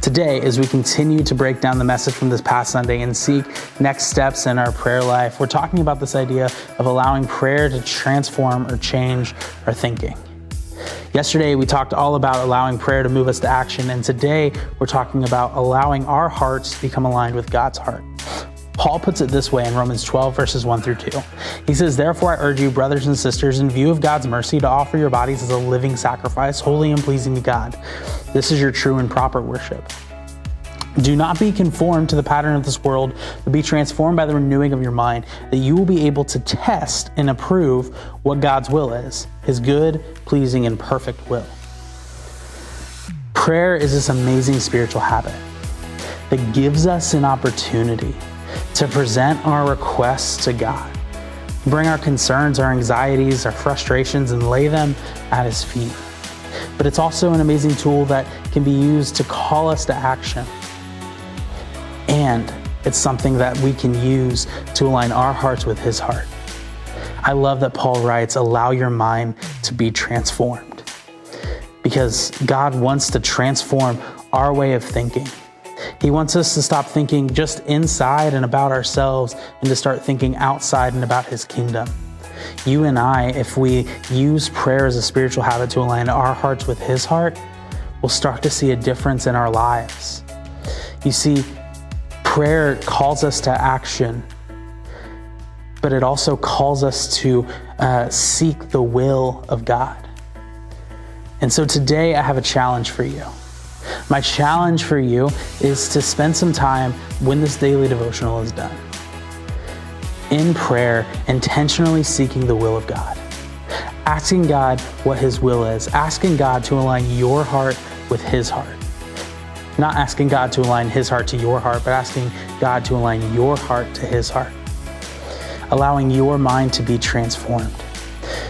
Today, as we continue to break down the message from this past Sunday and seek next steps in our prayer life, we're talking about this idea of allowing prayer to transform or change our thinking. Yesterday, we talked all about allowing prayer to move us to action, and today we're talking about allowing our hearts to become aligned with God's heart. Paul puts it this way in Romans 12, verses 1 through 2. He says, "Therefore I urge you, brothers and sisters, in view of God's mercy, to offer your bodies as a living sacrifice, holy and pleasing to God. This is your true and proper worship. Do not be conformed to the pattern of this world, but be transformed by the renewing of your mind, that you will be able to test and approve what God's will is, his good, pleasing, and perfect will." Prayer is this amazing spiritual habit that gives us an opportunity to present our requests to God, bring our concerns, our anxieties, our frustrations, and lay them at his feet. But it's also an amazing tool that can be used to call us to action. And it's something that we can use to align our hearts with his heart. I love that Paul writes, "Allow your mind to be transformed," because God wants to transform our way of thinking. He wants us to stop thinking just inside and about ourselves and to start thinking outside and about his kingdom. You and I, if we use prayer as a spiritual habit to align our hearts with his heart, we'll start to see a difference in our lives. You see, prayer calls us to action, but it also calls us to seek the will of God. And so today I have a challenge for you. My challenge for you is to spend some time when this daily devotional is done in prayer, intentionally seeking the will of God, asking God what his will is, asking God to align your heart with his heart. Not asking God to align his heart to your heart, but asking God to align your heart to his heart. Allowing your mind to be transformed.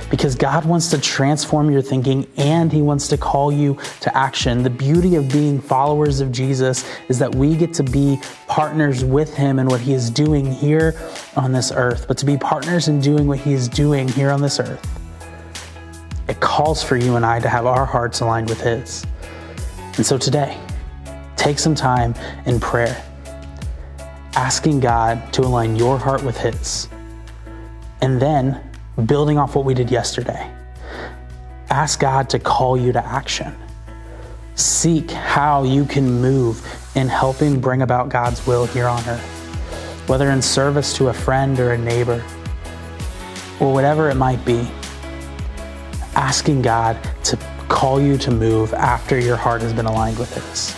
Because God wants to transform your thinking and he wants to call you to action. The beauty of being followers of Jesus is that we get to be partners with him in what he is doing here on this earth. But to be partners in doing what he is doing here on this earth, it calls for you and I to have our hearts aligned with his. And so today, take some time in prayer, asking God to align your heart with his. And then, building off what we did yesterday, ask God to call you to action. Seek how you can move in helping bring about God's will here on earth, whether in service to a friend or a neighbor, or whatever it might be. Asking God to call you to move after your heart has been aligned with his.